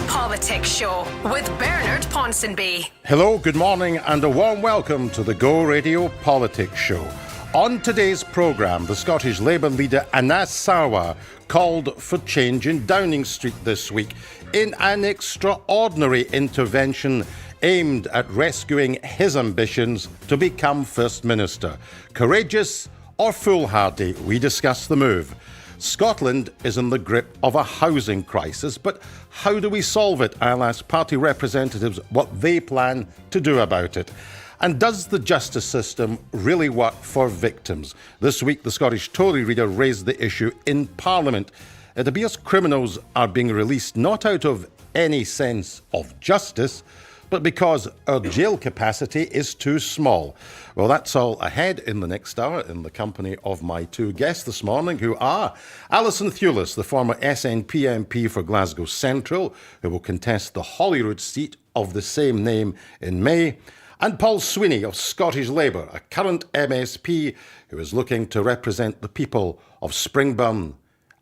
Politics Show with Bernard Ponsonby. Hello, good morning and a warm welcome to the Go Radio Politics Show. On today's programme, the Scottish Labour leader Anas Sarwar called for change in Downing Street this week in an extraordinary intervention aimed at rescuing his ambitions to become First Minister. Courageous or foolhardy, we discuss the move. Scotland is in the grip of a housing crisis, but how do we solve it? I'll ask party representatives what they plan to do about it. And does the justice system really work for victims? This week, the Scottish Tory leader raised the issue in Parliament. It appears criminals are being released not out of any sense of justice, but because our jail capacity is too small. Well, that's all ahead in the next hour in the company of my two guests this morning, who are Alison Thewlis, the former SNP MP for Glasgow Central, who will contest the Holyrood seat of the same name in May, and Paul Sweeney of Scottish Labour, a current MSP who is looking to represent the people of Springburn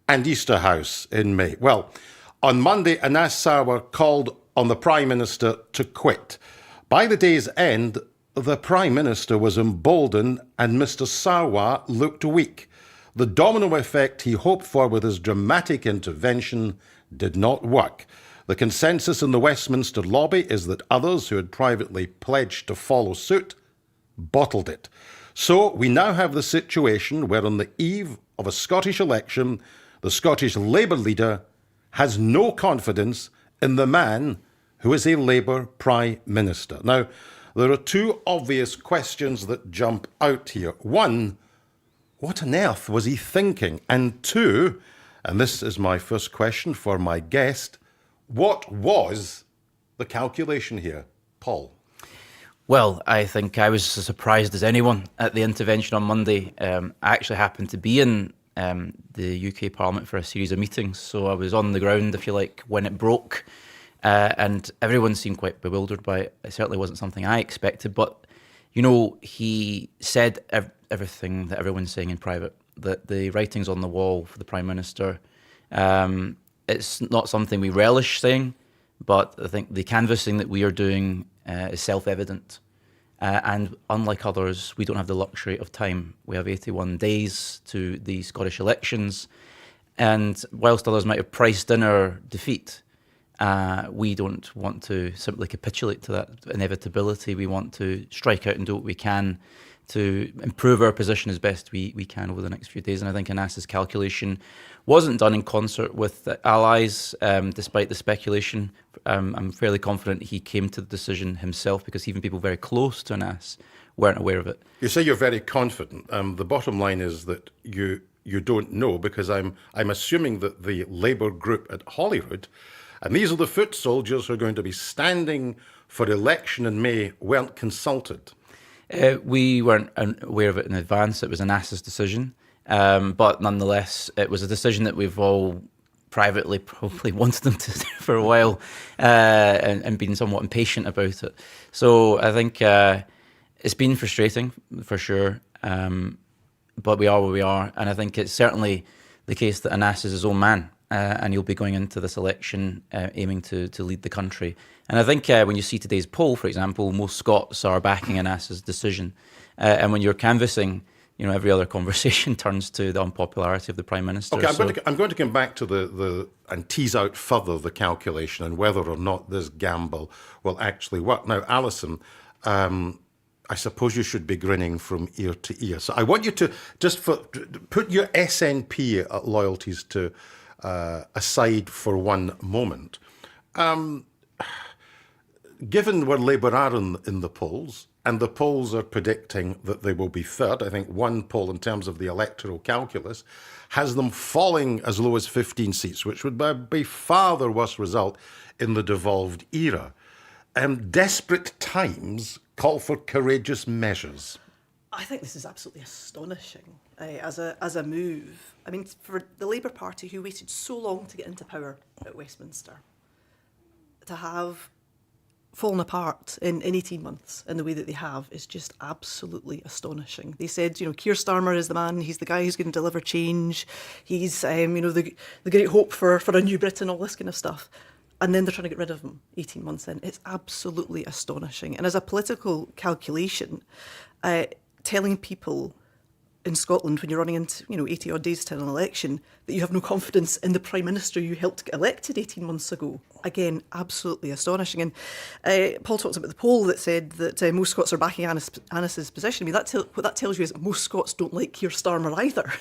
and Easterhouse in May. Well, on Monday, Anas Sarwar called on the Prime Minister to quit. By the day's end, the Prime Minister was emboldened and Mr Sarwar looked weak. The domino effect he hoped for with his dramatic intervention did not work. The consensus in the Westminster lobby is that others who had privately pledged to follow suit bottled it. So we now have the situation where on the eve of a Scottish election, the Scottish Labour leader has no confidence in the man who is a Labour Prime Minister. Now, there are two obvious questions that jump out here. One, what on earth was he thinking? And two, and this is my first question for my guest, what was the calculation here? Paul? Well, I think I was as surprised as anyone at the intervention on Monday. I actually happened to be in the UK Parliament for a series of meetings, so I was on the ground, if you like, when it broke. And everyone seemed quite bewildered by it. It certainly wasn't something I expected. But, you know, he said everything that everyone's saying in private, that the writing's on the wall for the Prime Minister. It's not something we relish saying, but I think the canvassing that we are doing is self-evident. And unlike others, we don't have the luxury of time. We have 81 days to the Scottish elections. And whilst others might have priced in our defeat, we don't want to simply capitulate to that inevitability. We want to strike out and do what we can to improve our position as best we can over the next few days. And I think Anas's calculation wasn't done in concert with the allies, despite the speculation. I'm fairly confident he came to the decision himself, because even people very close to Anas weren't aware of it. You say you're very confident. The bottom line is that you don't know, because I'm assuming that the Labour group at Holyrood, and these are the foot soldiers who are going to be standing for election in May, weren't consulted. We weren't aware of it in advance. It was Anas's decision. But nonetheless, it was a decision that we've all privately probably wanted them to do for a while, and been somewhat impatient about it. So I think it's been frustrating, for sure. But we are where we are. And I think it's certainly the case that Anas is his own man. And he'll be going into this election aiming to lead the country. And I think when you see today's poll, for example, most Scots are backing Anas's decision. And when you're canvassing, you know, every other conversation turns to the unpopularity of the Prime Minister. Okay, I'm going to come back to the and tease out further the calculation and whether or not this gamble will actually work. Now, Alison, I suppose you should be grinning from ear to ear. So I want you to just put your SNP loyalties to aside for one moment. Given where Labour are in the polls, and the polls are predicting that they will be third, I think one poll in terms of the electoral calculus has them falling as low as 15 seats, which would be far the worst result in the devolved era. Desperate times call for courageous measures. I think this is absolutely astonishing as a move. I mean, for the Labour Party, who waited so long to get into power at Westminster, to have fallen apart in 18 months in the way that they have is just absolutely astonishing. They said, you know, Keir Starmer is the man, he's the guy who's going to deliver change, he's, the great hope for a new Britain, all this kind of stuff. and then they're trying to get rid of him 18 months in. It's absolutely astonishing. And as a political calculation, telling people in Scotland when you're running into 80 odd days to an election that you have no confidence in the Prime Minister you helped get elected 18 months ago, again, absolutely astonishing. And Paul talked about the poll that said that most Scots are backing Annis's position. I mean, what that tells you is that most Scots don't like Keir Starmer either,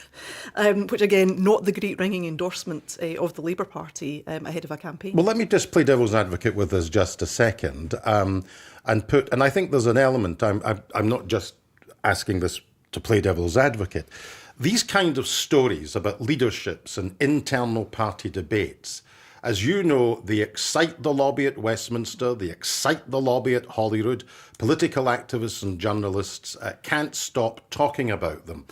which again, not the great ringing endorsement of the Labour Party ahead of a campaign. Well, let me just play devil's advocate with this just a second, and I think there's an element. I'm not just asking this to play devil's advocate. These kind of stories about leaderships and internal party debates, as you know, they excite the lobby at Westminster, they excite the lobby at Holyrood. Political activists and journalists can't stop talking about them.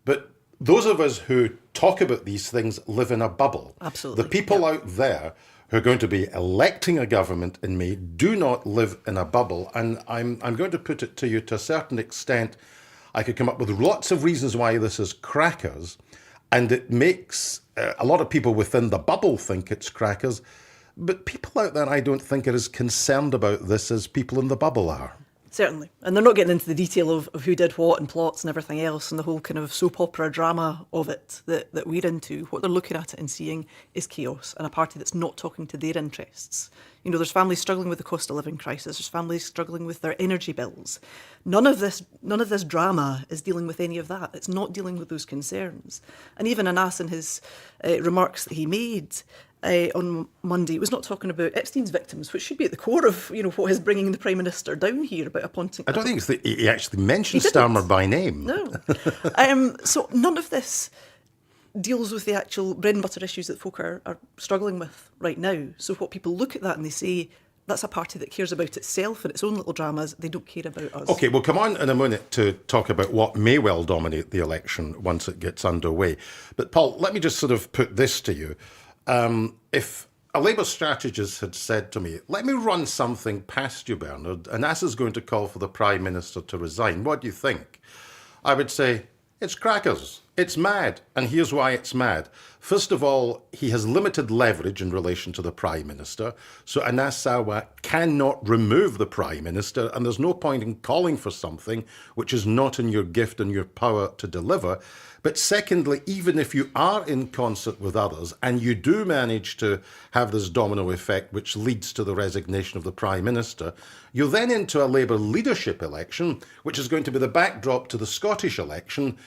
But those of us who talk about these things live in a bubble. Absolutely. The people out there who are going to be electing a government in May do not live in a bubble. And I'm going to put it to you, to a certain extent, I could come up with lots of reasons why this is crackers, and it makes a lot of people within the bubble think it's crackers, but people out there I don't think are as concerned about this as people in the bubble are. Certainly. And they're not getting into the detail of who did what and plots and everything else and the whole kind of soap opera drama of it that we're into. What they're looking at it and seeing is chaos and a party that's not talking to their interests. There's families struggling with the cost of living crisis. There's families struggling with their energy bills. None of this drama is dealing with any of that. It's not dealing with those concerns. And even Annas in his remarks that he made on Monday was not talking about Epstein's victims, which should be at the core of what is bringing the Prime Minister down here about appointing. I don't think he actually mentioned Starmer by name. No. So none of this deals with the actual bread and butter issues that folk are struggling with right now. So what people look at that and they say, that's a party that cares about itself and its own little dramas. They don't care about us. OK, we'll come on in a minute to talk about what may well dominate the election once it gets underway. But Paul, let me just sort of put this to you. If a Labour strategist had said to me, let me run something past you, Bernard, and Annas is going to call for the Prime Minister to resign, what do you think? I would say, it's crackers. It's mad. And here's why it's mad. First of all, he has limited leverage in relation to the Prime Minister. So Annas Sarwar cannot remove the Prime Minister. And there's no point in calling for something which is not in your gift and your power to deliver. But secondly, even if you are in concert with others and you do manage to have this domino effect which leads to the resignation of the Prime Minister, you're then into a Labour leadership election, which is going to be the backdrop to the Scottish election.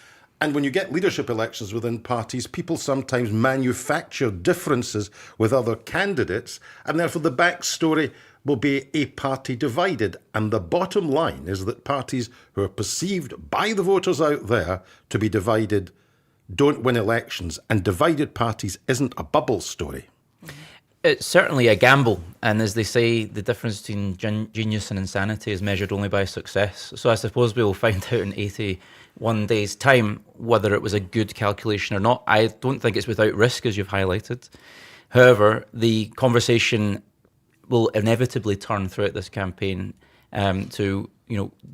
And when you get leadership elections within parties, people sometimes manufacture differences with other candidates, and therefore the backstory will be a party divided. And the bottom line is that parties who are perceived by the voters out there to be divided don't win elections, and divided parties isn't a bubble story. It's certainly a gamble, and as they say, the difference between genius and insanity is measured only by success. So I suppose we will find out in 81 days' time whether it was a good calculation or not. I don't think it's without risk, as you've highlighted. However, the conversation will inevitably turn throughout this campaign to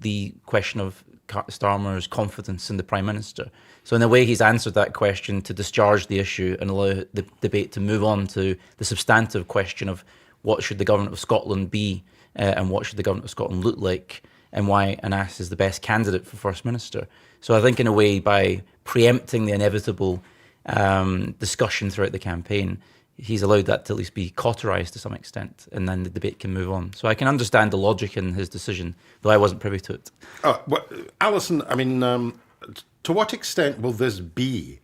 the question of Starmer's confidence in the Prime Minister. So in a way, he's answered that question to discharge the issue and allow the debate to move on to the substantive question of what should the government of Scotland be and what should the government of Scotland look like and why Annas is the best candidate for First Minister. So I think in a way, by preempting the inevitable discussion throughout the campaign, he's allowed that to at least be cauterised to some extent, and then the debate can move on. So I can understand the logic in his decision, though I wasn't privy to it. Well, Alison, I mean, to what extent will this be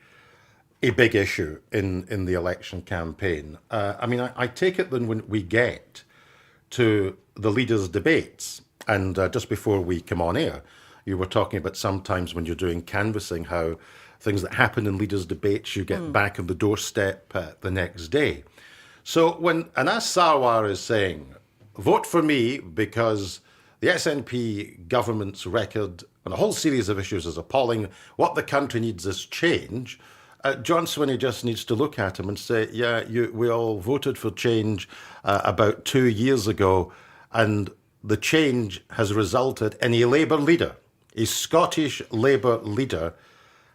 a big issue in the election campaign? I take it then when we get to the leaders' debates, and just before we come on air, you were talking about sometimes when you're doing canvassing how things that happen in leaders' debates, you get back on the doorstep the next day. So when Annas Sarwar is saying, vote for me because the SNP government's record on a whole series of issues is appalling, what the country needs is change, John Swinney just needs to look at him and say, yeah, we all voted for change about 2 years ago, and the change has resulted in a Labour leader, a Scottish Labour leader,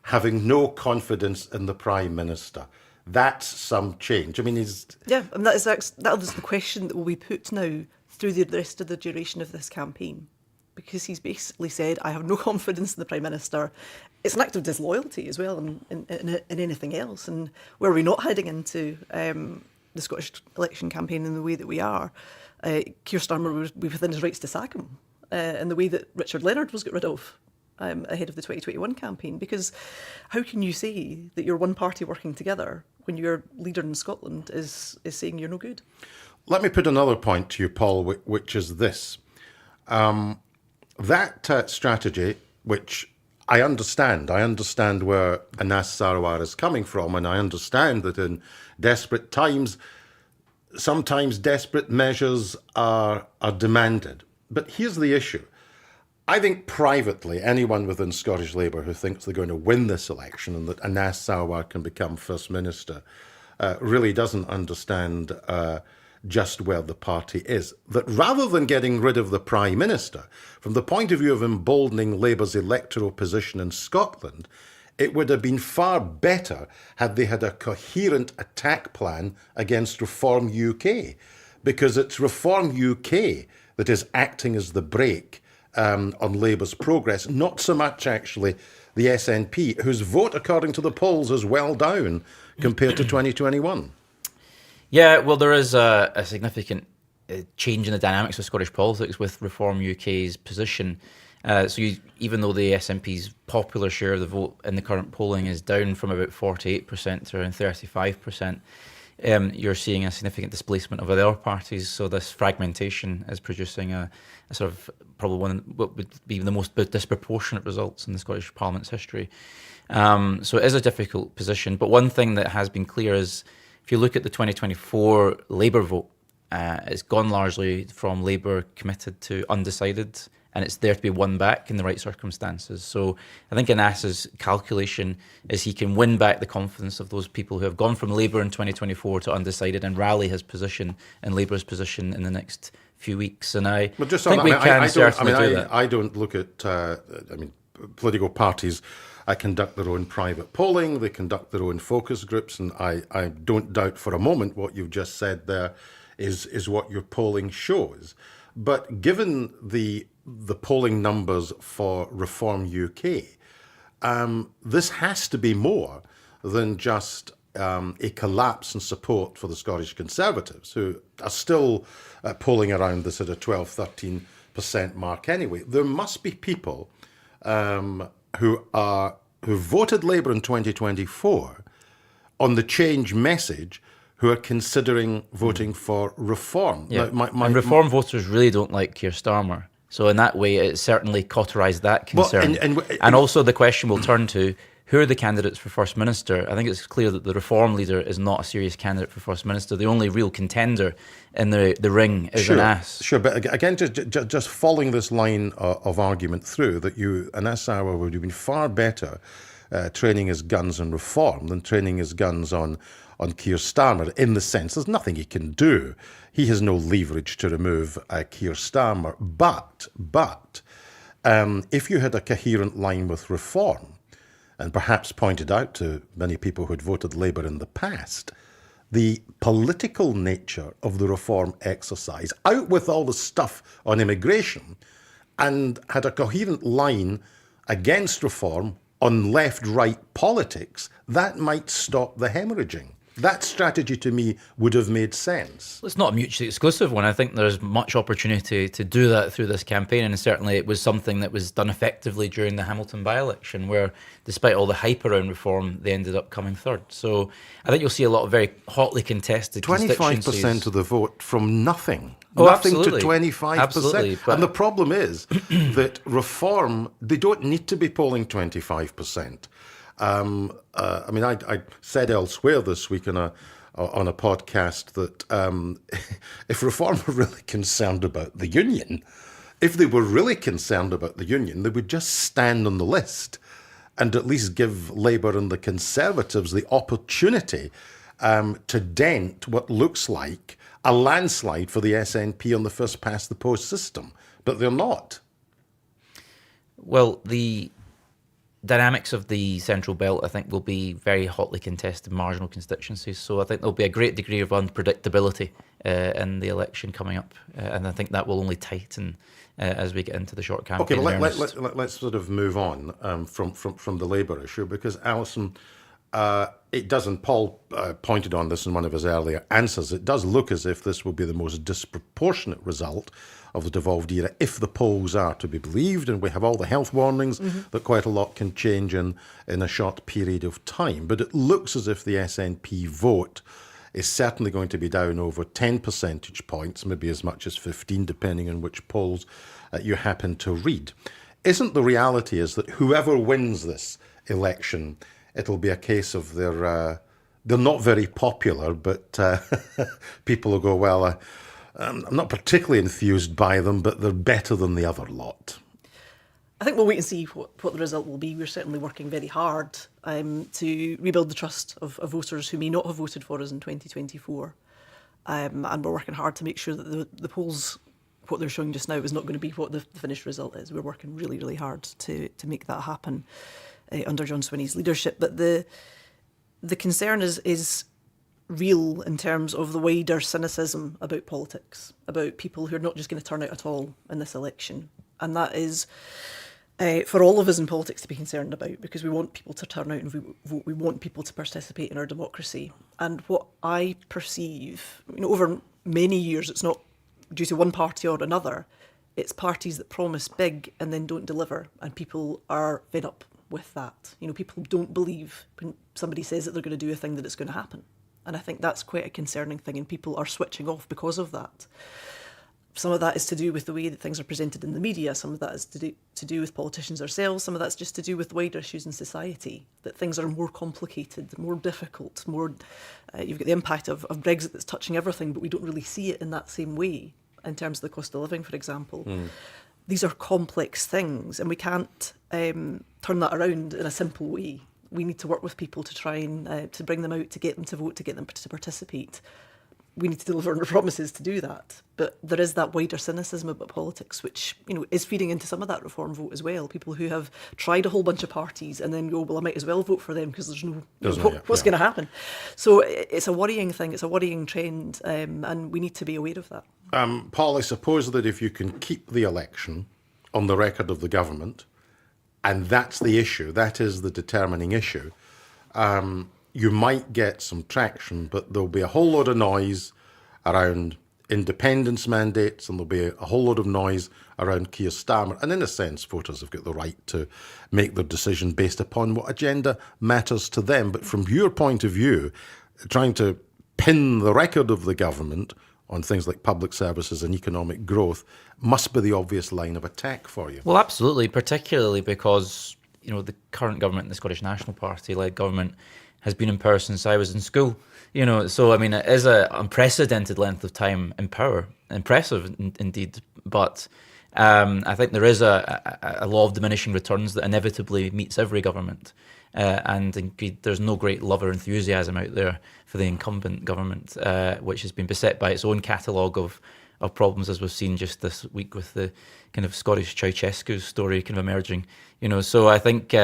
having no confidence in the Prime Minister. That's some change. I mean, Yeah, and that is the question that will be put now through the rest of the duration of this campaign, because he's basically said, I have no confidence in the Prime Minister. It's an act of disloyalty as well in anything else. And were we not heading into the Scottish election campaign in the way that we are, Keir Starmer would be within his rights to sack him in the way that Richard Leonard was got rid of ahead of the 2021 campaign. Because how can you say that you're one party working together when your leader in Scotland is saying you're no good? Let me put another point to you, Paul, which is this. That strategy, which I understand where Anas Sarwar is coming from, and I understand that in desperate times, sometimes desperate measures are demanded. But here's the issue. I think privately, anyone within Scottish Labour who thinks they're going to win this election and that Anas Sarwar can become First Minister really doesn't understand just where the party is. That rather than getting rid of the Prime Minister, from the point of view of emboldening Labour's electoral position in Scotland, it would have been far better had they had a coherent attack plan against Reform UK, because it's Reform UK that is acting as the brake on Labour's progress, not so much actually the SNP, whose vote, according to the polls, is well down compared to 2021. Yeah, well, there is a significant change in the dynamics of Scottish politics with Reform UK's position. Even though the SNP's popular share of the vote in the current polling is down from about 48% to around 35%, you're seeing a significant displacement of other parties. So this fragmentation is producing a sort of probably what would be the most disproportionate results in the Scottish Parliament's history. So it is a difficult position. But one thing that has been clear is, if you look at the 2024 Labour vote, it's gone largely from Labour committed to undecided, and it's there to be won back in the right circumstances. So I think Anas's calculation is he can win back the confidence of those people who have gone from Labour in 2024 to undecided and rally his position and Labour's position in the next few weeks. And I think we can certainly do that. I don't look at, political parties conduct their own private polling, they conduct their own focus groups, and I don't doubt for a moment what you've just said there is what your polling shows. But given the polling numbers for Reform UK, this has to be more than just a collapse in support for the Scottish Conservatives, who are still polling around the sort of 12-13% mark anyway. There must be people who voted Labour in 2024 on the change message who are considering voting for Reform. Yeah. Now, and Reform voters really don't like Keir Starmer. So in that way, it certainly cauterised that concern. Well, and also the question will turn to, who are the candidates for First Minister? I think it's clear that the Reform leader is not a serious candidate for First Minister. The only real contender in the ring is Anas. Sure, but again, just following this line of argument through, that Anas Sarwar would have been far better training his guns on Reform than training his guns on Keir Starmer, in the sense there's nothing he can do. He has no leverage to remove Keir Starmer. But if you had a coherent line with Reform, and perhaps pointed out to many people who had voted Labour in the past, the political nature of the Reform exercise, out with all the stuff on immigration, and had a coherent line against Reform on left-right politics, that might stop the hemorrhaging. That strategy, to me, would have made sense. It's not a mutually exclusive one. I think there's much opportunity to do that through this campaign, and certainly it was something that was done effectively during the Hamilton by-election, where, despite all the hype around Reform, they ended up coming third. So I think you'll see a lot of very hotly contested 25% of the vote from nothing. Oh, nothing absolutely. to 25%. Absolutely, and the problem is that Reform, they don't need to be polling 25%. I said elsewhere this week on a podcast that if Reform were really concerned about the union, if they were really concerned about the union, they would just stand on the list and at least give Labour and the Conservatives the opportunity to dent what looks like a landslide for the SNP on the first past the post system. But they're not. Well, the dynamics of the Central Belt, I think, will be very hotly contested marginal constituencies. So I think there'll be a great degree of unpredictability in the election coming up. And I think that will only tighten as we get into the short campaign. Okay, well, let's sort of move on from the Labour issue, because, Alison, it does, and Paul pointed on this in one of his earlier answers, it does look as if this will be the most disproportionate result of the devolved era, if the polls are to be believed, and we have all the health warnings that quite a lot can change in a short period of time. But it looks as if the SNP vote is certainly going to be down over 10 percentage points, maybe as much as 15, depending on which polls you happen to read. Isn't the reality is that whoever wins this election, it'll be a case of they're not very popular, but people will go, well, I'm not particularly enthused by them, but they're better than the other lot. I think we'll wait and see what the result will be. We're certainly working very hard to rebuild the trust of voters who may not have voted for us in 2024. And we're working hard to make sure that the polls, what they're showing just now, is not going to be what the finished result is. We're working really, really hard to make that happen under John Swinney's leadership. But the concern is real in terms of the wider cynicism about politics, about people who are not just going to turn out at all in this election. And that is for all of us in politics to be concerned about, because we want people to turn out and vote. We want people to participate in our democracy. And what I perceive, over many years, it's not due to one party or another. It's parties that promise big and then don't deliver. And people are fed up with that. People don't believe when somebody says that they're going to do a thing that it's going to happen. And I think that's quite a concerning thing, and people are switching off because of that. Some of that is to do with the way that things are presented in the media. Some of that is to do with politicians ourselves. Some of that's just to do with wider issues in society, that things are more complicated, more difficult, more. You've got the impact of Brexit that's touching everything, but we don't really see it in that same way in terms of the cost of living, for example. These are complex things, and we can't turn that around in a simple way. We need to work with people to try and to bring them out, to get them to vote, to get them to participate. We need to deliver on our promises to do that. But there is that wider cynicism about politics, which is feeding into some of that reform vote as well. People who have tried a whole bunch of parties and then go, well, I might as well vote for them because there's what's going to happen. So it's a worrying thing. It's a worrying trend, and we need to be aware of that. Paul, I suppose that if you can keep the election on the record of the government, and that's the issue, that is the determining issue, you might get some traction, but there'll be a whole lot of noise around independence mandates, and there'll be a whole lot of noise around Keir Starmer. And in a sense, voters have got the right to make their decision based upon what agenda matters to them. But from your point of view, trying to pin the record of the government on things like public services and economic growth must be the obvious line of attack for you. Well, absolutely, particularly because the current government, the Scottish National Party-led government, has been in power since I was in school. So it is an unprecedented length of time in power, impressive indeed. But I think there is a law of diminishing returns that inevitably meets every government. And indeed, there's no great love or enthusiasm out there for the incumbent government, which has been beset by its own catalogue of problems, as we've seen just this week with the kind of Scottish Ceausescu story kind of emerging. So I think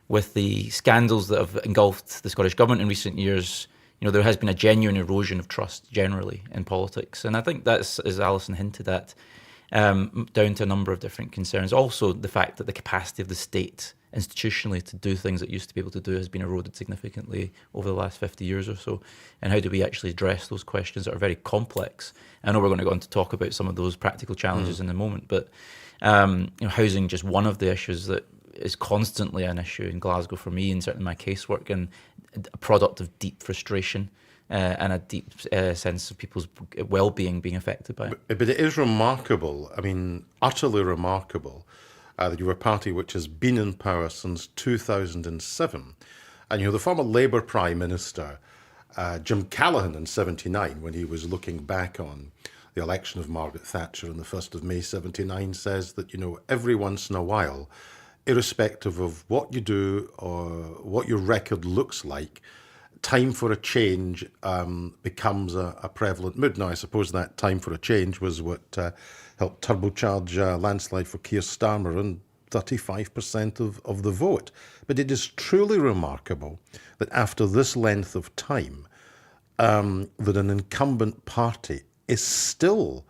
with the scandals that have engulfed the Scottish government in recent years, there has been a genuine erosion of trust generally in politics. And I think that's, as Alison hinted at, down to a number of different concerns. Also, the fact that the capacity of the state institutionally to do things it used to be able to do has been eroded significantly over the last 50 years or so. And how do we actually address those questions that are very complex? I know we're going to go on to talk about some of those practical challenges in a moment, but housing just one of the issues that is constantly an issue in Glasgow for me, and certainly my casework, and a product of deep frustration and a deep sense of people's well-being being affected by it. But it is remarkable, utterly remarkable, that you have a party which has been in power since 2007. And the former Labour Prime Minister, Jim Callaghan, in 79, when he was looking back on the election of Margaret Thatcher on the 1st of May 79, says that, every once in a while, irrespective of what you do or what your record looks like, time for a change becomes a prevalent mood. Now, I suppose that time for a change was what helped turbocharge a landslide for Keir Starmer, and 35% of the vote. But it is truly remarkable that after this length of time, that an incumbent party is still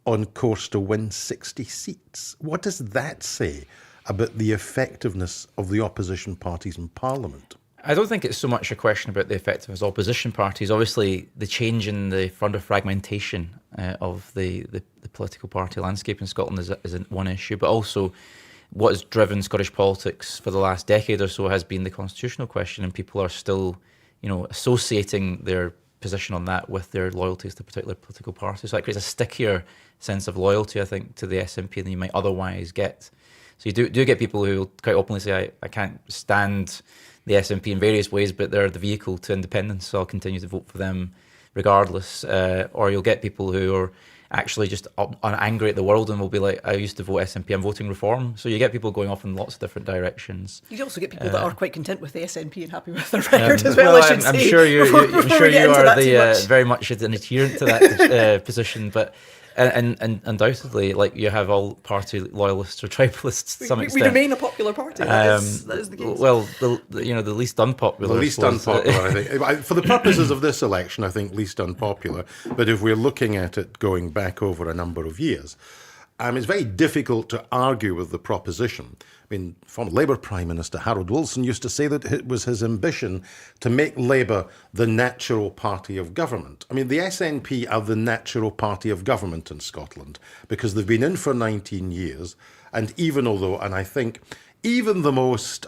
on course to win 60 seats. What does that say about the effectiveness of the opposition parties in Parliament? I don't think it's so much a question about the effectiveness of opposition parties. Obviously, the change in the further fragmentation of the political party landscape in Scotland is one issue, but also what has driven Scottish politics for the last decade or so has been the constitutional question, and people are still, associating their position on that with their loyalties to particular political parties. So that creates a stickier sense of loyalty, I think, to the SNP than you might otherwise get. So you do get people who will quite openly say, I can't stand the SNP in various ways, but they're the vehicle to independence, so I'll continue to vote for them regardless. Or you'll get people who are actually just angry at the world and will be like, I used to vote SNP, I'm voting Reform. So you get people going off in lots of different directions. You also get people that are quite content with the SNP and happy with their record as well, I should I'm say. sure you are very much an adherent to that position, but and undoubtedly, like, you have all party loyalists or tribalists to some extent. We remain a popular party. That is the case. Well, the least unpopular. The least unpopular, I think. For the purposes of this election, I think least unpopular. But if we're looking at it going back over a number of years, it's very difficult to argue with the proposition. I mean, former Labour Prime Minister Harold Wilson used to say that it was his ambition to make Labour the natural party of government. I mean, the SNP are the natural party of government in Scotland because they've been in for 19 years. And I think even the most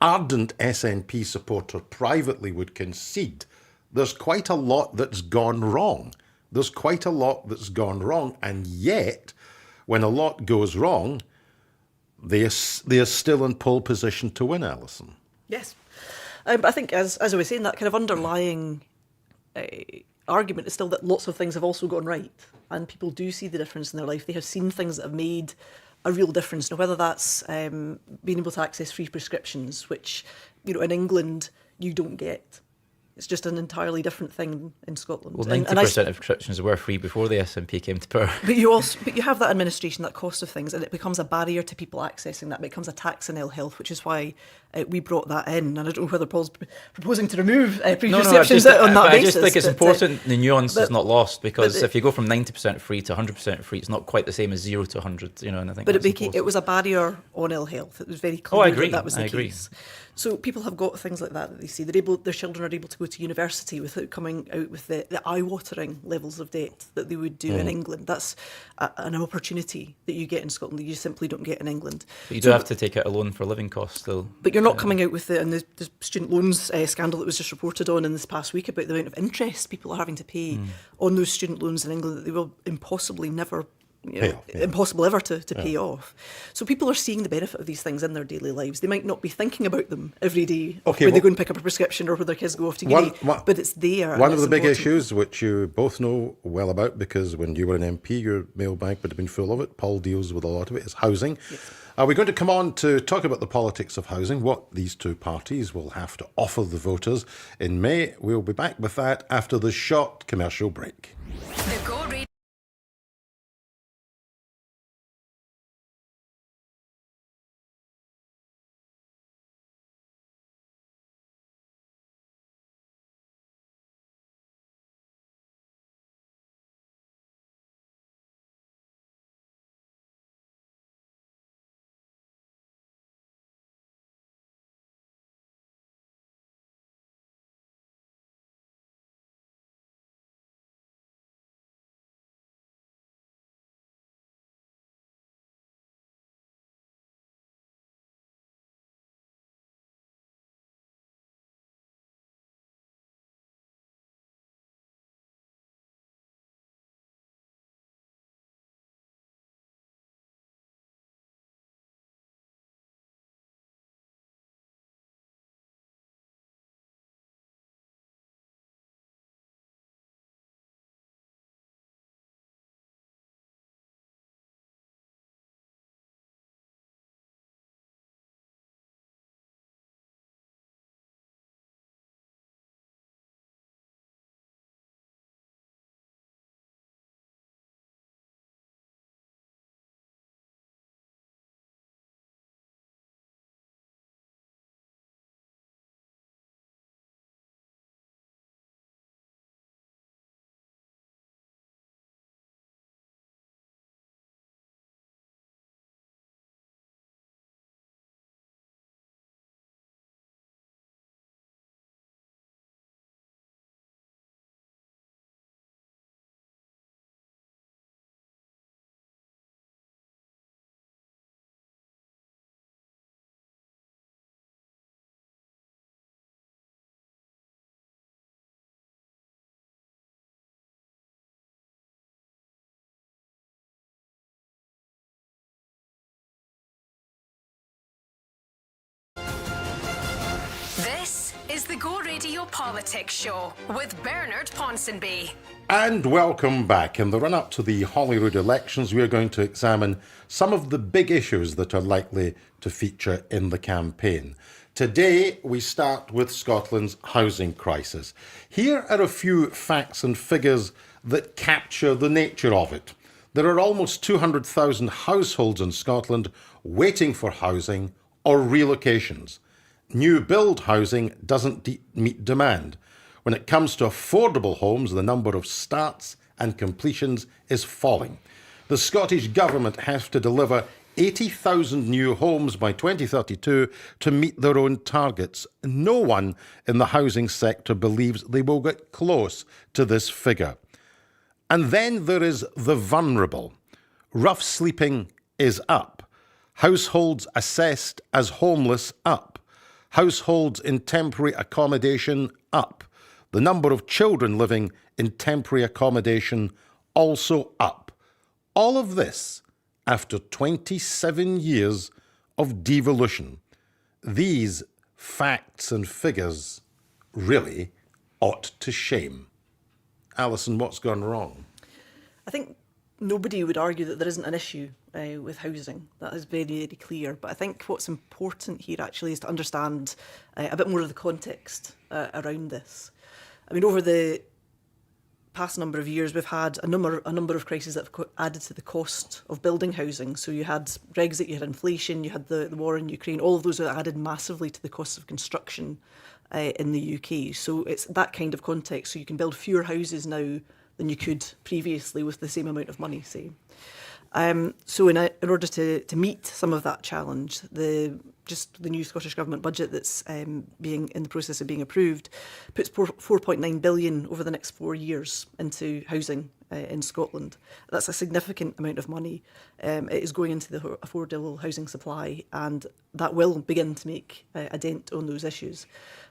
ardent SNP supporter privately would concede there's quite a lot that's gone wrong. And yet, when a lot goes wrong, they are still in pole position to win, Alison. Yes. But I think, as I was saying, that kind of underlying argument is still that lots of things have also gone right. And people do see the difference in their life. They have seen things that have made a real difference. Now, whether that's being able to access free prescriptions, which, in England, you don't get. It's just an entirely different thing in Scotland. Well, 90% of prescriptions were free before the SNP came to power. But you have that administration, that cost of things, and it becomes a barrier to people accessing that. It becomes a tax on ill health, which is why we brought that in. And I don't know whether Paul's proposing to remove prescriptions on that basis. I just think it's important the nuance is not lost, because if you go from 90% free to 100% free, it's not quite the same as 0 to 100. And I think. But it was a barrier on ill health. It was very clear that was the case. So people have got things like that they see. Their children are able to go to university without coming out with the eye-watering levels of debt that they would do in England. That's an opportunity that you get in Scotland that you simply don't get in England. But you do have to take out a loan for living costs, though. But you're not coming out with the student loans scandal that was just reported on in this past week about the amount of interest people are having to pay on those student loans in England that they will impossible ever to pay off. So people are seeing the benefit of these things in their daily lives. They might not be thinking about them every day when they go and pick up a prescription or when their kids go off to uni, but it's there. One of the big issues, which you both know well about, because when you were an MP, your mailbag would have been full of it, Paul deals with a lot of it, is housing. Yes. We're going to come on to talk about the politics of housing, what these two parties will have to offer the voters in May. We'll be back with that after the short commercial break. The Go is the Go Radio Politics Show with Bernard Ponsonby. And welcome back. In the run-up to the Holyrood elections, we are going to examine some of the big issues that are likely to feature in the campaign. Today, we start with Scotland's housing crisis. Here are a few facts and figures that capture the nature of it. There are almost 200,000 households in Scotland waiting for housing or relocations. New build housing doesn't meet demand. When it comes to affordable homes, the number of starts and completions is falling. The Scottish Government has to deliver 80,000 new homes by 2032 to meet their own targets. No one in the housing sector believes they will get close to this figure. And then there is the vulnerable. Rough sleeping is up. Households assessed as homeless up. Households in temporary accommodation up. The number of children living in temporary accommodation also up. All of this after 27 years of devolution. These facts and figures really ought to shame. Alison, what's gone wrong? I think nobody would argue that there isn't an issue with housing. That is very, very clear. But I think what's important here actually is to understand a bit more of the context around this. I mean, over the past number of years, we've had a number of crises that have added to the cost of building housing. So you had Brexit, you had inflation, you had the war in Ukraine. All of those are added massively to the cost of construction in the UK. So it's that kind of context. So you can build fewer houses now than you could previously with the same amount of money, say. So in order to meet some of that challenge, the new Scottish Government budget that's being in the process of being approved puts 4.9 billion over the next 4 years into housing in Scotland. That's a significant amount of money. It is going into the affordable housing supply, and that will begin to make a dent on those issues.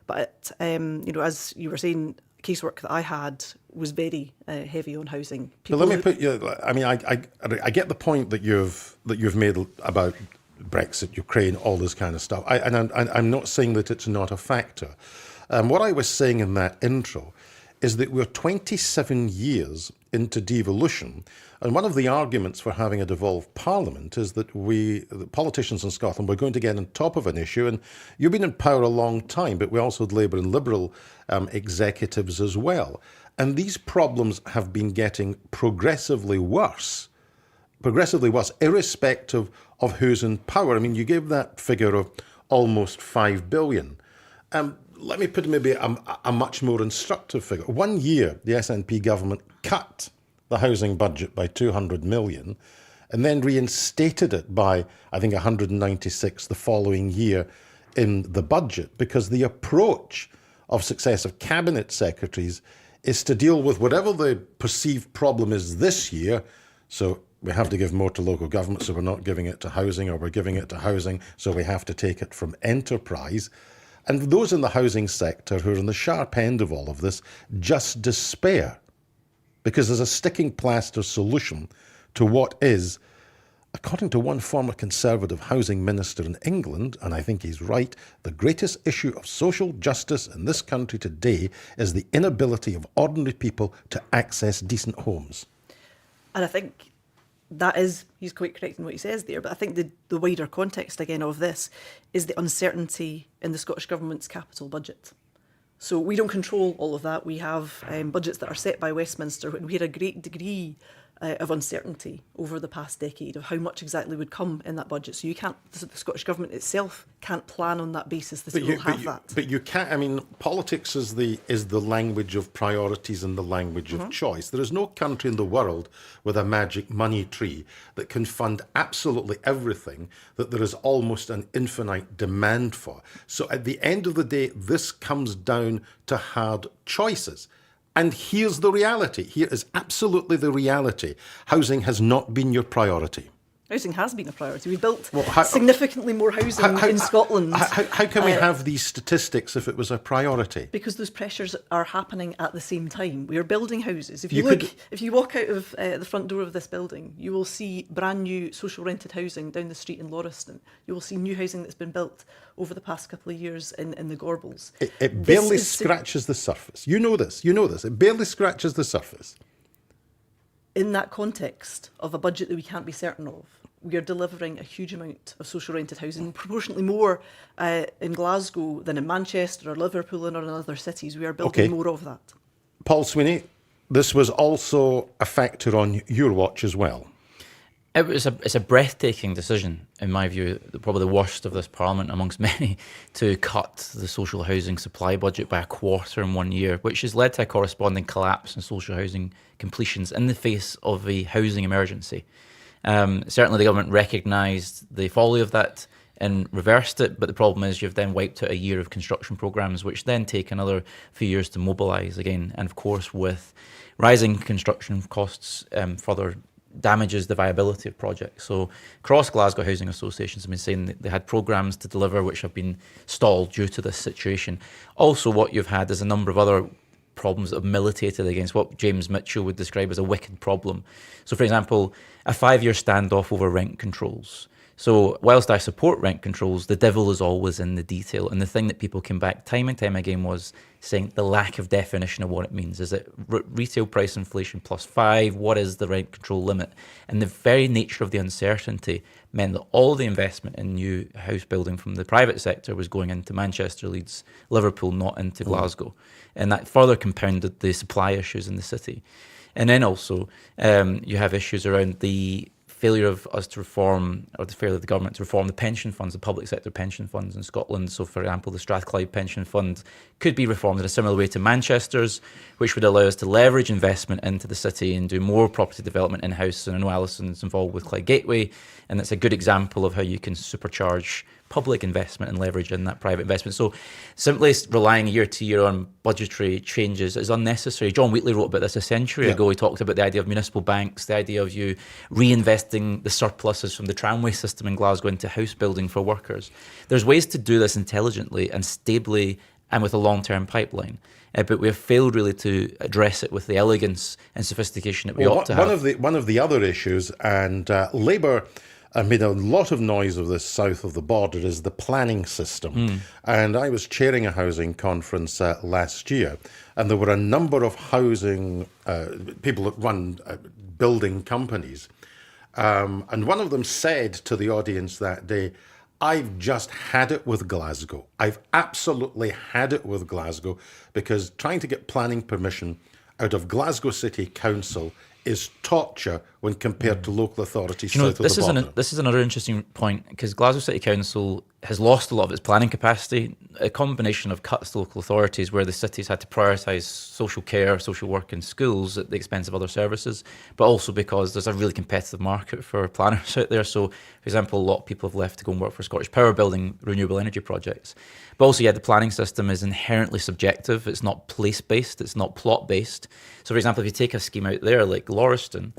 But as you were saying, casework that I had was very heavy on housing. But let me put you. I mean, I get the point that you've made about Brexit, Ukraine, all this kind of stuff. I'm not saying that it's not a factor. What I was saying in that intro is that we're 27 years into devolution, and one of the arguments for having a devolved parliament is that the politicians in Scotland, were going to get on top of an issue, and you've been in power a long time, but we also had Labour and Liberal executives as well. And these problems have been getting progressively worse, irrespective of who's in power. I mean, you gave that figure of almost 5 billion. Let me put maybe a much more instructive figure. 1 year, the SNP government cut the housing budget by 200 million and then reinstated it by, I think, 196 the following year in the budget, because the approach of successive cabinet secretaries is to deal with whatever the perceived problem is this year. So we have to give more to local government, so we're not giving it to housing, or we're giving it to housing, so we have to take it from enterprise. And those in the housing sector who are on the sharp end of all of this just despair, because there's a sticking plaster solution to what is, according to one former Conservative housing minister in England, and I think he's right, the greatest issue of social justice in this country today is the inability of ordinary people to access decent homes. And I think that is, he's quite correct in what he says there, but I think the wider context, again, of this is the uncertainty in the Scottish Government's capital budget. So we don't control all of that. We have budgets that are set by Westminster, and we had a great degree of uncertainty over the past decade of how much exactly would come in that budget. So you can't, the Scottish Government itself can't plan on that basis that it will have that. But you can't, I mean, politics is the language of priorities and the language of choice. There is no country in the world with a magic money tree that can fund absolutely everything that there is almost an infinite demand for. So at the end of the day, this comes down to hard choices. And here's the reality. Here is absolutely the reality. Housing has not been your priority. Housing has been a priority. We built Well, significantly more housing in Scotland. How can we have these statistics if it was a priority? Because those pressures are happening at the same time. We are building houses. If You you could- if you walk out of the front door of this building, you will see brand new social rented housing down the street in Lauriston. You will see new housing that's been built over the past couple of years in the Gorbals. It barely scratches the surface. You know this. It barely scratches the surface. In that context of a budget that we can't be certain of, we are delivering a huge amount of social rented housing, proportionately more in Glasgow than in Manchester or Liverpool and in other cities. We are building more of that. Paul Sweeney, this was also a factor on your watch as well. It's a breathtaking decision, in my view, probably the worst of this Parliament amongst many, to cut the social housing supply budget by a quarter in 1 year, which has led to a corresponding collapse in social housing completions in the face of a housing emergency. Certainly the government recognised the folly of that and reversed it, but the problem is you've then wiped out a year of construction programmes, which then take another few years to mobilise again. And of course, with rising construction costs, further damages the viability of projects. So across Glasgow Housing Associations have been saying that they had programmes to deliver which have been stalled due to this situation. Also, what you've had is a number of other problems that have militated against what James Mitchell would describe as a wicked problem. So, for example, a 5-year standoff over rent controls. So whilst I support rent controls, the devil is always in the detail. And the thing that people came back time and time again was saying the lack of definition of what it means. Is it retail price inflation plus 5? What is the rent control limit? And the very nature of the uncertainty meant that all the investment in new house building from the private sector was going into Manchester, Leeds, Liverpool, not into Glasgow. And that further compounded the supply issues in the city. And then also you have issues around the failure of us to reform, or the failure of the government to reform the pension funds, the public sector pension funds in Scotland. So, for example, the Strathclyde Pension Fund could be reformed in a similar way to Manchester's, which would allow us to leverage investment into the city and do more property development in-house. And I know Alison's involved with Clyde Gateway, and it's a good example of how you can supercharge public investment and leverage in that private investment. So simply relying year to year on budgetary changes is unnecessary. John Wheatley wrote about this a century ago. He talked about the idea of municipal banks, the idea of you reinvesting the surpluses from the tramway system in Glasgow into house building for workers. There's ways to do this intelligently and stably and with a long-term pipeline. But we have failed really to address it with the elegance and sophistication that we ought to have. One of the other issues, and Labour made a lot of noise of this south of the border, is the planning system. And I was chairing a housing conference last year, and there were a number of housing people that run building companies. And one of them said to the audience that day, "I've just had it with Glasgow. I've absolutely had it with Glasgow, because trying to get planning permission out of Glasgow City Council is torture when compared to local authorities south of the border." This is another interesting point, because Glasgow City Council has lost a lot of its planning capacity, a combination of cuts to local authorities where the cities had to prioritise social care, social work and schools at the expense of other services, but also because there's a really competitive market for planners out there. So, for example, a lot of people have left to go and work for Scottish Power building renewable energy projects. But also, the planning system is inherently subjective. It's not place-based, it's not plot-based. So, for example, if you take a scheme out there like Lauriston,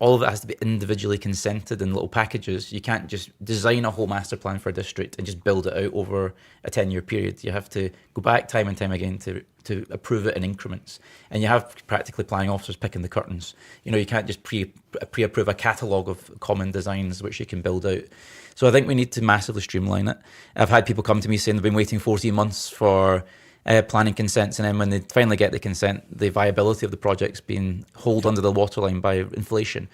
all of it has to be individually consented in little packages. You can't just design a whole master plan for a district and just build it out over a 10-year period. You have to go back time and time again to approve it in increments. And you have practically planning officers picking the curtains. You can't just pre-approve a catalogue of common designs which you can build out. So I think we need to massively streamline it. I've had people come to me saying they've been waiting 14 months for planning consents, and then when they finally get the consent, the viability of the project's being held under the waterline by inflation.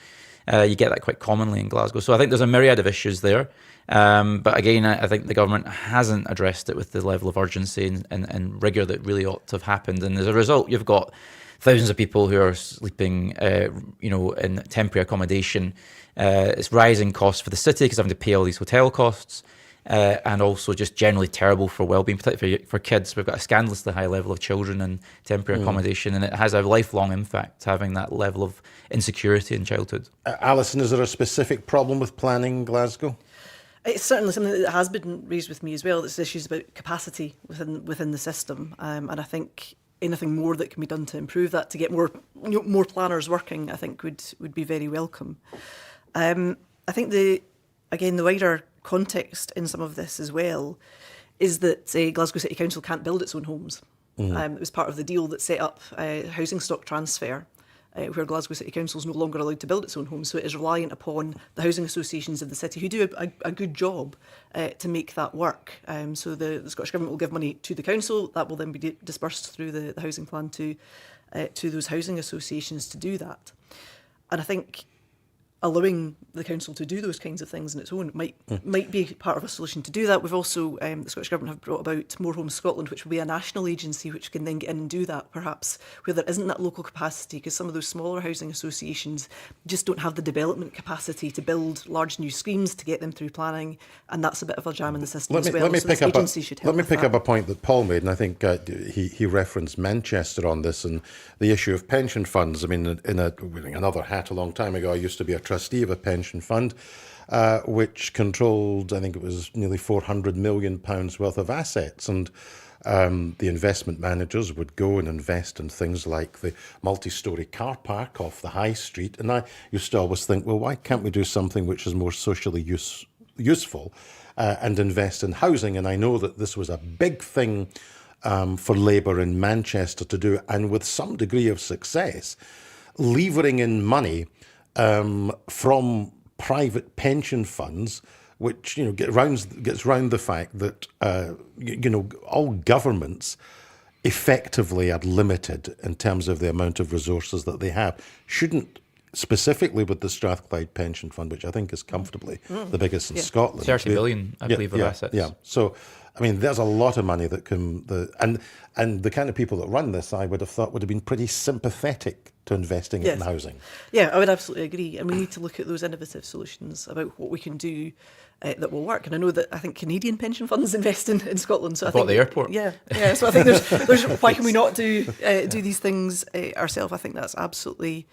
You get that quite commonly in Glasgow. So I think there's a myriad of issues there. But again, I think the government hasn't addressed it with the level of urgency and rigour that really ought to have happened. And as a result, you've got thousands of people who are sleeping, in temporary accommodation. It's rising costs for the city because having to pay all these hotel costs. And also just generally terrible for well-being, particularly for kids. We've got a scandalously high level of children in temporary accommodation, and it has a lifelong impact, having that level of insecurity in childhood. Alison, is there a specific problem with planning Glasgow? It's certainly something that has been raised with me as well. It's issues about capacity within the system, and I think anything more that can be done to improve that, to get more planners working, I think would be very welcome. I think the wider context in some of this as well is that Glasgow City Council can't build its own homes. It was part of the deal that set up housing stock transfer, where Glasgow City Council is no longer allowed to build its own homes. So it is reliant upon the housing associations of the city who do a good job to make that work. So the Scottish Government will give money to the council. That will then be dispersed through the housing plan to those housing associations to do that. And I think allowing the council to do those kinds of things on its own might be part of a solution to do that. We've also, the Scottish Government have brought about More Homes Scotland, which will be a national agency which can then get in and do that, perhaps where there isn't that local capacity, because some of those smaller housing associations just don't have the development capacity to build large new schemes to get them through planning, and that's a bit of a jam in the system as well. Let me pick up a point that Paul made, and I think he referenced Manchester on this and the issue of pension funds. I mean, wearing another hat a long time ago, I used to be a trustee of a pension fund, which controlled, I think it was nearly £400 million worth of assets. And the investment managers would go and invest in things like the multi-storey car park off the high street. And I used to always think, well, why can't we do something which is more socially useful and invest in housing? And I know that this was a big thing for Labour in Manchester to do, and with some degree of success, levering in money from private pension funds, which gets round the fact that all governments effectively are limited in terms of the amount of resources that they have. Shouldn't, specifically with the Strathclyde Pension Fund, which I think is comfortably the biggest in Scotland, 30 billion, I believe, of assets. Yeah, so I mean, there's a lot of money that can and the kind of people that run this, I would have thought, would have been pretty sympathetic to investing in housing. Yeah, I would absolutely agree. And we need to look at those innovative solutions about what we can do that will work. And I know that I think Canadian pension funds invest in Scotland. So I think the airport. Yeah. So I think there's why can we not do these things ourselves? I think that's absolutely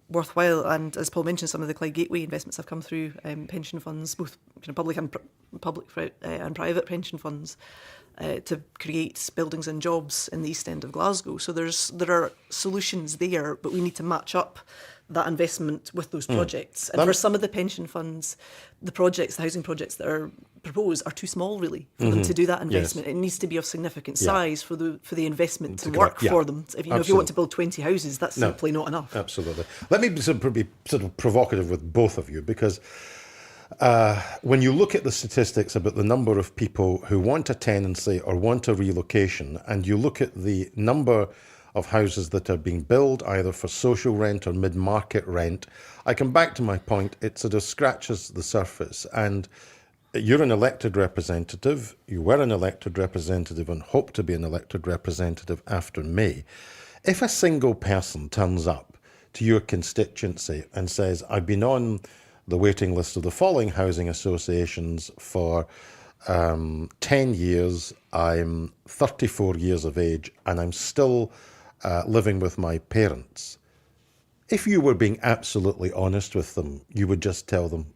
worthwhile. And as Paul mentioned, some of the Clyde Gateway investments have come through pension funds, both public and private pension funds, to create buildings and jobs in the East End of Glasgow. So there are solutions there, but we need to match up that investment with those projects. And for some of the pension funds, the housing projects that are proposed are too small, really, for them to do that investment. Yes. It needs to be of significant size for the investment to work for them. If you want to build 20 houses, that's simply not enough. Absolutely. Let me be sort of provocative with both of you, because when you look at the statistics about the number of people who want a tenancy or want a relocation, and you look at the number of houses that are being built either for social rent or mid-market rent, I come back to my point. It sort of scratches the surface. And you're an elected representative. You were an elected representative and hope to be an elected representative after May. If a single person turns up to your constituency and says, I've been on the waiting list of the following housing associations for 10 years, I'm 34 years of age, and I'm still living with my parents. If you were being absolutely honest with them, you would just tell them,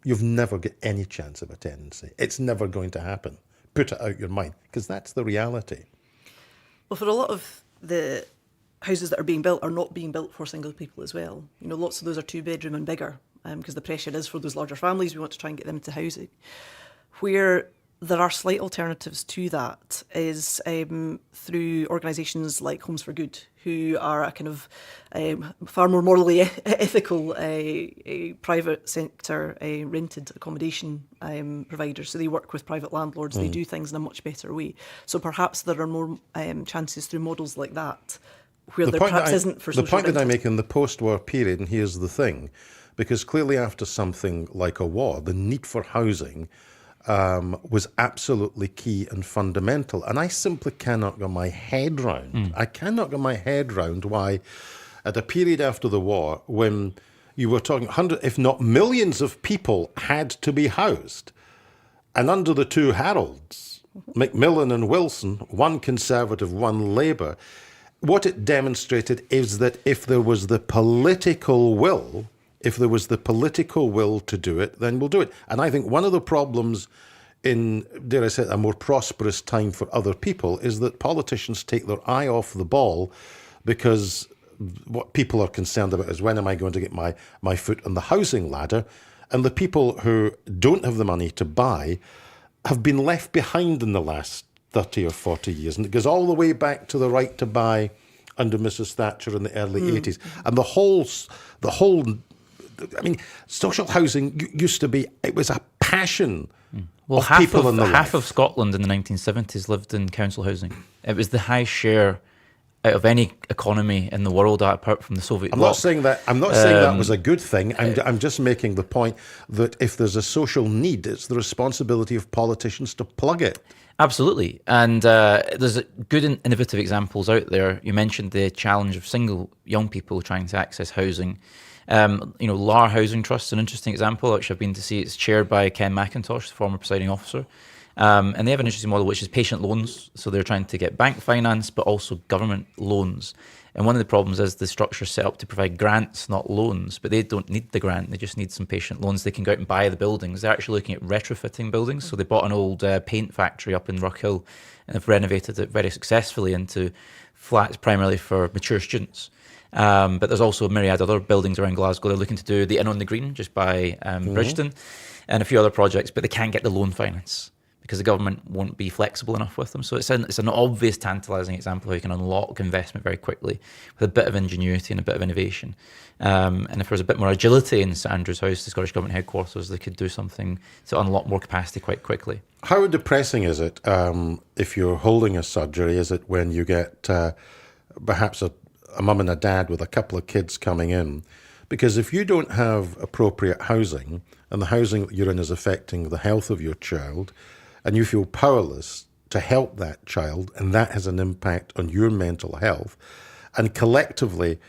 you've never got any chance of a tenancy. It's never going to happen. Put it out your mind, because that's the reality. Well, for a lot of the houses that are being built are not being built for single people as well. Lots of those are 2-bedroom and bigger, because the pressure is for those larger families. We want to try and get them into housing. Where there are slight alternatives to that is through organisations like Homes for Good, who are a kind of far more morally ethical private sector rented accommodation provider. So they work with private landlords. They do things in a much better way. So perhaps there are more chances through models like that where there perhaps isn't for social The point rented. that I make in the post-war period, and here's the thing, because clearly after something like a war, the need for housing was absolutely key and fundamental. And I simply cannot get my head round. I cannot get my head round why, at a period after the war, when you were talking hundreds, if not millions of people had to be housed, and under the two Harolds, Macmillan and Wilson, one Conservative, one Labour, what it demonstrated is that if there was the political will to do it, then we'll do it. And I think one of the problems in, dare I say, a more prosperous time for other people is that politicians take their eye off the ball because what people are concerned about is when am I going to get my foot on the housing ladder? And the people who don't have the money to buy have been left behind in the last 30 or 40 years. And it goes all the way back to the right to buy under Mrs. Thatcher in the early 80s. And the whole, I mean, social housing used to be, it was a passion Well, of people in the half left. of Scotland in the 1970s lived in council housing. It was the high share out of any economy in the world apart from the Soviet I'm bloc. not saying that. I'm not saying that was a good thing. I'm just making the point that if there's a social need, it's the responsibility of politicians to plug it. Absolutely. And there's good innovative examples out there. You mentioned the challenge of single young people trying to access housing. Lar Housing Trust is an interesting example, which I've been to see. It's chaired by Ken McIntosh, the former presiding officer. And they have an interesting model, which is patient loans. So they're trying to get bank finance, but also government loans. And one of the problems is the structure set up to provide grants, not loans, but they don't need the grant. They just need some patient loans. They can go out and buy the buildings. They're actually looking at retrofitting buildings. So they bought an old paint factory up in Rockhill and have renovated it very successfully into flats primarily for mature students. But there's also a myriad of other buildings around Glasgow. They're looking to do the Inn on the Green just by Bridgeton and a few other projects, but they can't get the loan finance because the government won't be flexible enough with them. So it's an obvious, tantalising example of how you can unlock investment very quickly with a bit of ingenuity and a bit of innovation. And if there was a bit more agility in St Andrews House, the Scottish Government headquarters, they could do something to unlock more capacity quite quickly. How depressing is it if you're holding a surgery? Is it when you get perhaps a mum and a dad with a couple of kids coming in? Because if you don't have appropriate housing and the housing that you're in is affecting the health of your child, and you feel powerless to help that child, and that has an impact on your mental health, and collectively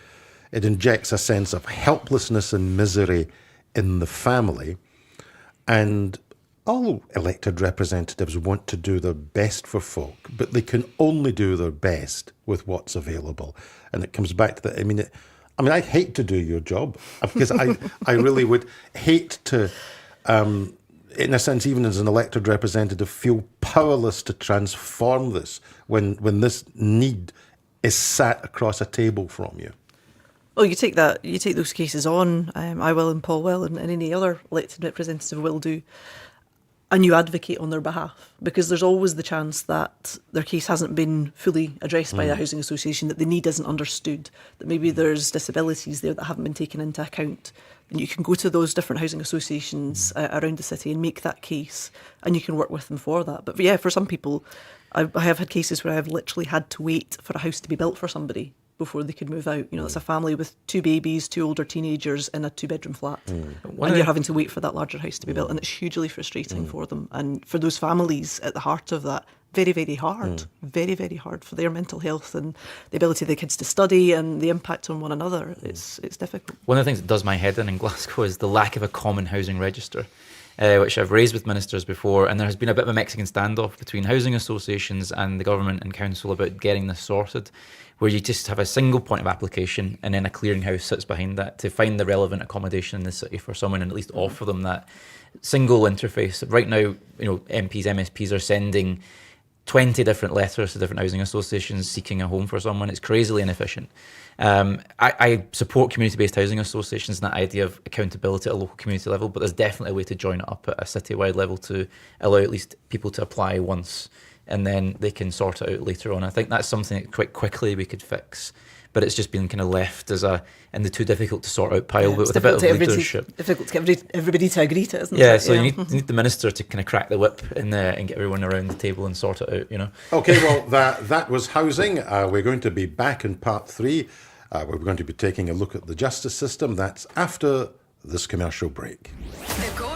it injects a sense of helplessness and misery in the family, and all elected representatives want to do their best for folk, but they can only do their best with what's available. And it comes back to that. I mean, I'd hate to do your job because I really would hate to, in a sense, even as an elected representative, feel powerless to transform this when this need is sat across a table from you. Well, you take those cases on. I will, and Paul will, and any other elected representative will do. And you advocate on their behalf, because there's always the chance that their case hasn't been fully addressed by the housing association, that the need isn't understood, that maybe there's disabilities there that haven't been taken into account. And you can go to those different housing associations around the city and make that case, and you can work with them for that. But yeah, for some people, I have had cases where I've literally had to wait for a house to be built for somebody before they could move out. You know, it's a family with 2 babies, 2 older teenagers in a 2-bedroom flat. And you're having to wait for that larger house to be built. And it's hugely frustrating for them. And for those families at the heart of that, very, very hard. Very, very hard for their mental health and the ability of the kids to study and the impact on one another. It's difficult. One of the things that does my head in Glasgow is the lack of a common housing register, which I've raised with ministers before, and there has been a bit of a Mexican standoff between housing associations and the government and council about getting this sorted, where you just have a single point of application and then a clearinghouse sits behind that to find the relevant accommodation in the city for someone and at least offer them that single interface. Right now, MPs, MSPs are sending 20 different letters to different housing associations seeking a home for someone. It's crazily inefficient. I support community-based housing associations and that idea of accountability at a local community level, but there's definitely a way to join it up at a city-wide level to allow at least people to apply once and then they can sort it out later on. I think that's something that quite quickly we could fix, but it's just been kind of left as in the too difficult to sort out pile, but with a bit of leadership. Difficult to get everybody to agree to it, isn't it? Yeah, so you need the minister to kind of crack the whip and get everyone around the table and sort it out, Okay, well, that was housing. We're going to be back in part 3. We're going to be taking a look at the justice system. That's after this commercial break. The Go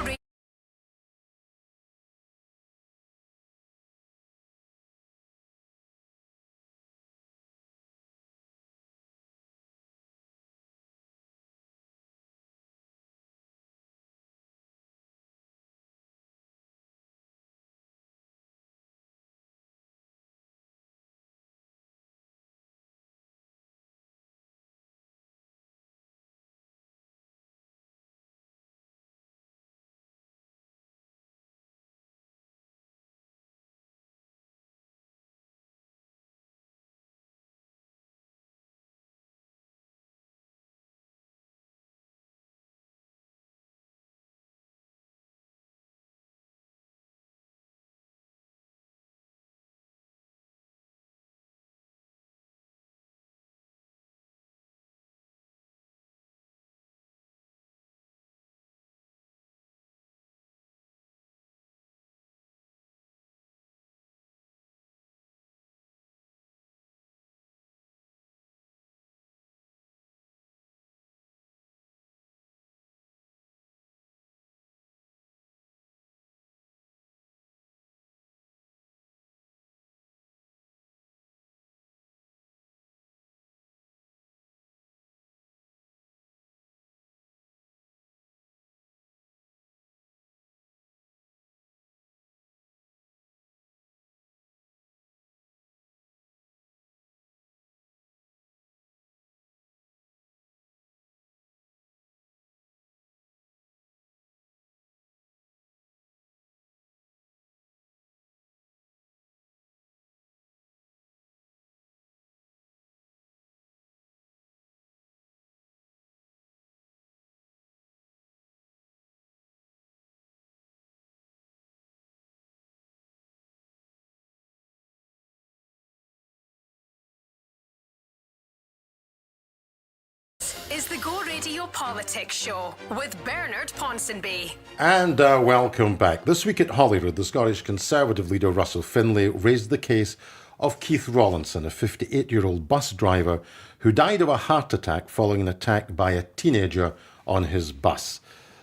is the Go Radio Politics Show with Bernard Ponsonby. And welcome back. This week at Holyrood, the Scottish Conservative leader Russell Finlay raised the case of Keith Rawlinson, a 58-year-old bus driver who died of a heart attack following an attack by a teenager on his bus.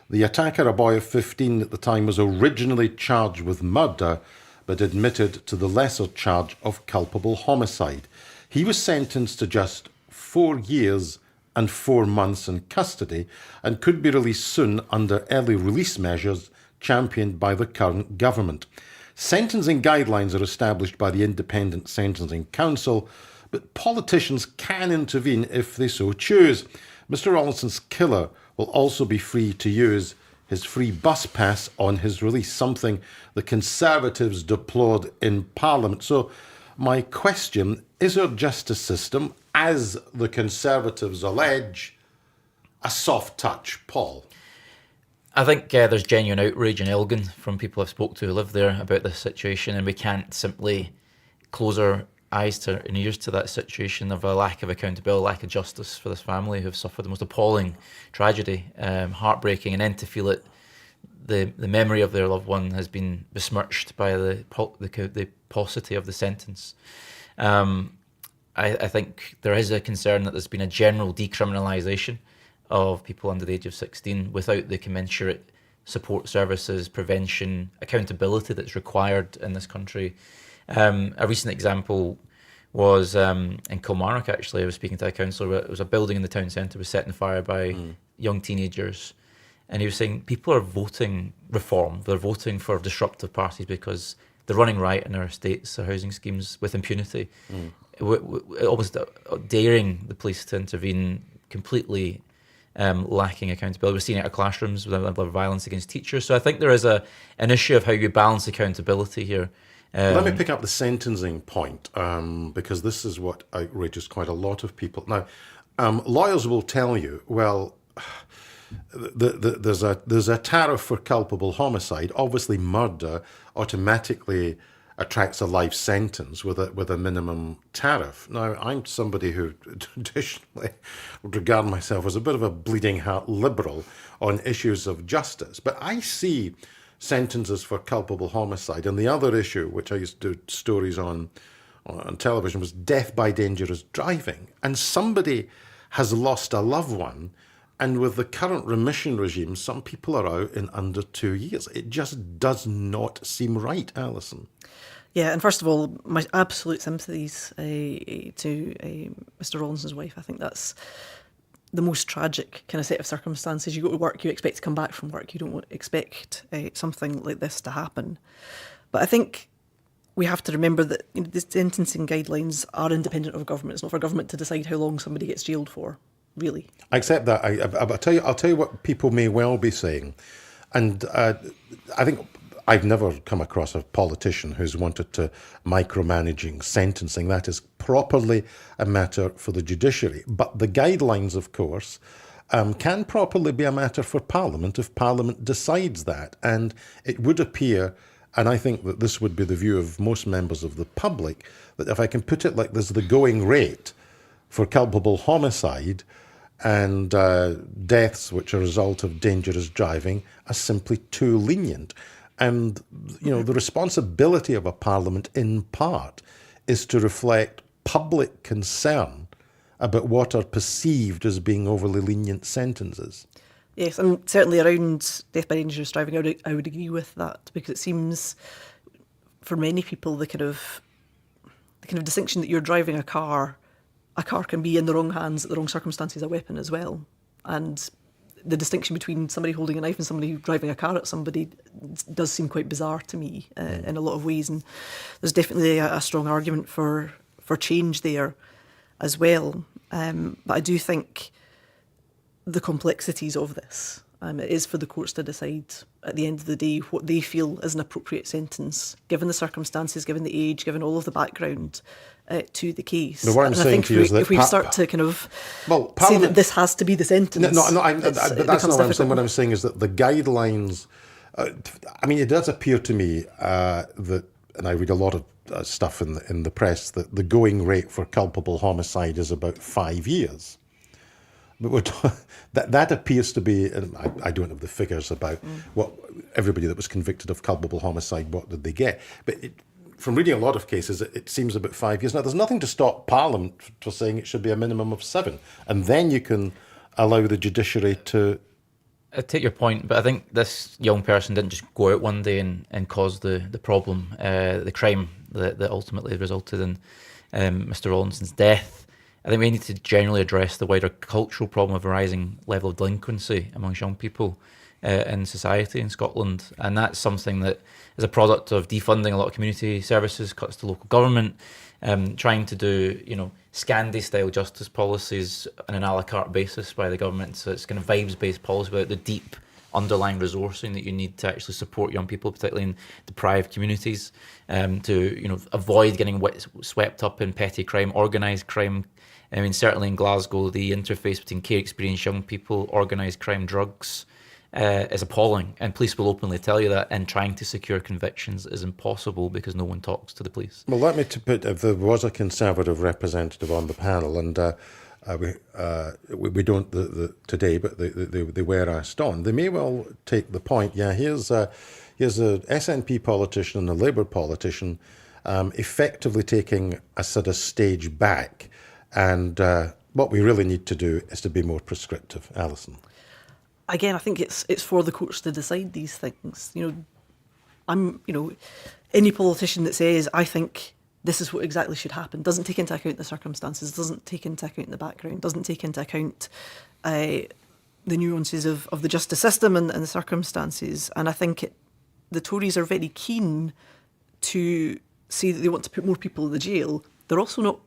The attacker, a boy of 15 at the time, was originally charged with murder, but admitted to the lesser charge of culpable homicide. He was sentenced to just 4 years and 4 months in custody and could be released soon under early release measures championed by the current government. Sentencing guidelines are established by the Independent Sentencing Council, but politicians can intervene if they so choose. Mr. Rawlinson's killer will also be free to use his free bus pass on his release, something the Conservatives deplored in Parliament. So my question, is our justice system, as the Conservatives allege, a soft touch? Paul? I think there's genuine outrage in Elgin from people I've spoke to who live there about this situation, and we can't simply close our eyes to and ears to that situation of a lack of accountability, lack of justice for this family who've suffered the most appalling tragedy, heartbreaking, and then to feel it, the memory of their loved one has been besmirched by the paucity of the sentence. I think there is a concern that there's been a general decriminalisation of people under the age of 16 without the commensurate support services, prevention, accountability that's required in this country. A recent example was in Kilmarnock, actually. I was speaking to a councillor. It was a building in the town centre was set on fire by young teenagers. And he was saying people are voting reform. They're voting for disruptive parties because they're running riot in our estates, our housing schemes with impunity. Almost daring the police to intervene, completely lacking accountability. We're seeing it at classrooms with a level of violence against teachers. So I think there is an issue of how you balance accountability here. Let me pick up the sentencing point, because this is what outrages quite a lot of people. Now, lawyers will tell you, well, there's a tariff for culpable homicide. Obviously, murder automatically attracts a life sentence with a minimum tariff. Now, I'm somebody who traditionally would regard myself as a bit of a bleeding heart liberal on issues of justice, but I see sentences for culpable homicide. And the other issue, which I used to do stories on television, was death by dangerous driving. And somebody has lost a loved one, and with the current remission regime, some people are out in under 2 years. It just does not seem right, Alison. Yeah, and first of all, my absolute sympathies to Mr. Rawlinson's wife. I think that's the most tragic kind of set of circumstances. You go to work, you expect to come back from work. You don't expect something like this to happen. But I think we have to remember that the sentencing guidelines are independent of government. It's not for government to decide how long somebody gets jailed for, really. I accept that. I'll tell you what people may well be saying. And I think I've never come across a politician who's wanted to micromanaging sentencing. That is properly a matter for the judiciary. But the guidelines, of course, can properly be a matter for Parliament if Parliament decides that. And it would appear, and I think that this would be the view of most members of the public, that if I can put it like this, the going rate for culpable homicide and deaths which are a result of dangerous driving are simply too lenient. And, the responsibility of a parliament, in part, is to reflect public concern about what are perceived as being overly lenient sentences. Yes, and certainly around death by dangerous driving, I would agree with that, because it seems, for many people, the kind of distinction that you're driving a car can be in the wrong hands, at the wrong circumstances, a weapon as well. And the distinction between somebody holding a knife and somebody driving a car at somebody does seem quite bizarre to me in a lot of ways. And there's definitely a strong argument for change there as well. But I do think the complexities of this, it is for the courts to decide at the end of the day what they feel is an appropriate sentence, given the circumstances, given the age, given all of the background to the case. No, what I'm saying to you is that if we start to kind of say that this has to be the sentence, but that's not what I'm saying. What I'm saying is that the guidelines. It does appear to me that, and I read a lot of stuff in the press, that the going rate for culpable homicide is about 5 years. But that appears to be, and I don't have the figures about what everybody that was convicted of culpable homicide, what did they get? But from reading a lot of cases, it seems about 5 years. Now, there's nothing to stop Parliament for saying it should be a minimum of 7. And then you can allow the judiciary to... I take your point, but I think this young person didn't just go out one day and cause the problem, the crime that ultimately resulted in Mr. Rawlinson's death. I think we need to generally address the wider cultural problem of a rising level of delinquency amongst young people in society in Scotland. And that's something that is a product of defunding a lot of community services, cuts to local government, trying to do, Scandi-style justice policies on an a la carte basis by the government. So it's kind of vibes-based policy without the deep underlying resourcing that you need to actually support young people, particularly in deprived communities, to avoid getting swept up in petty crime, organised crime. I mean, certainly in Glasgow, the interface between care experienced young people, organised crime, drugs is appalling. And police will openly tell you that, and trying to secure convictions is impossible because no one talks to the police. Well, let me put, if there was a Conservative representative on the panel, and we don't today, but they were asked on, they may well take the point, here's a SNP politician and a Labour politician effectively taking a sort of stage back. And what we really need to do is to be more prescriptive. Alison. Again, I think it's for the courts to decide these things. Any politician that says, I think this is what exactly should happen, doesn't take into account the circumstances, doesn't take into account the background, doesn't take into account the nuances of the justice system and the circumstances. And I think the Tories are very keen to say that they want to put more people in the jail. They're also not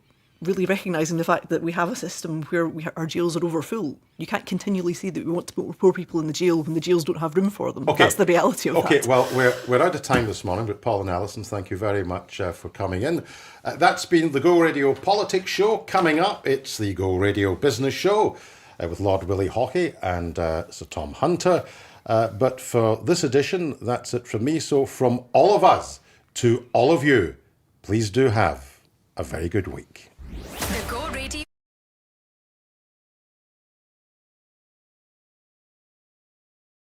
really recognising the fact that we have a system where our jails are overfull. You can't continually say that we want to put more people in the jail when the jails don't have room for them. Okay. That's the reality of that. Okay, well, we're out of time this morning, but Paul and Alison, thank you very much for coming in. That's been the Go Radio Politics Show. Coming up, it's the Go Radio Business Show with Lord Willie Haughey and Sir Tom Hunter. But for this edition, that's it from me. So from all of us to all of you, please do have a very good week.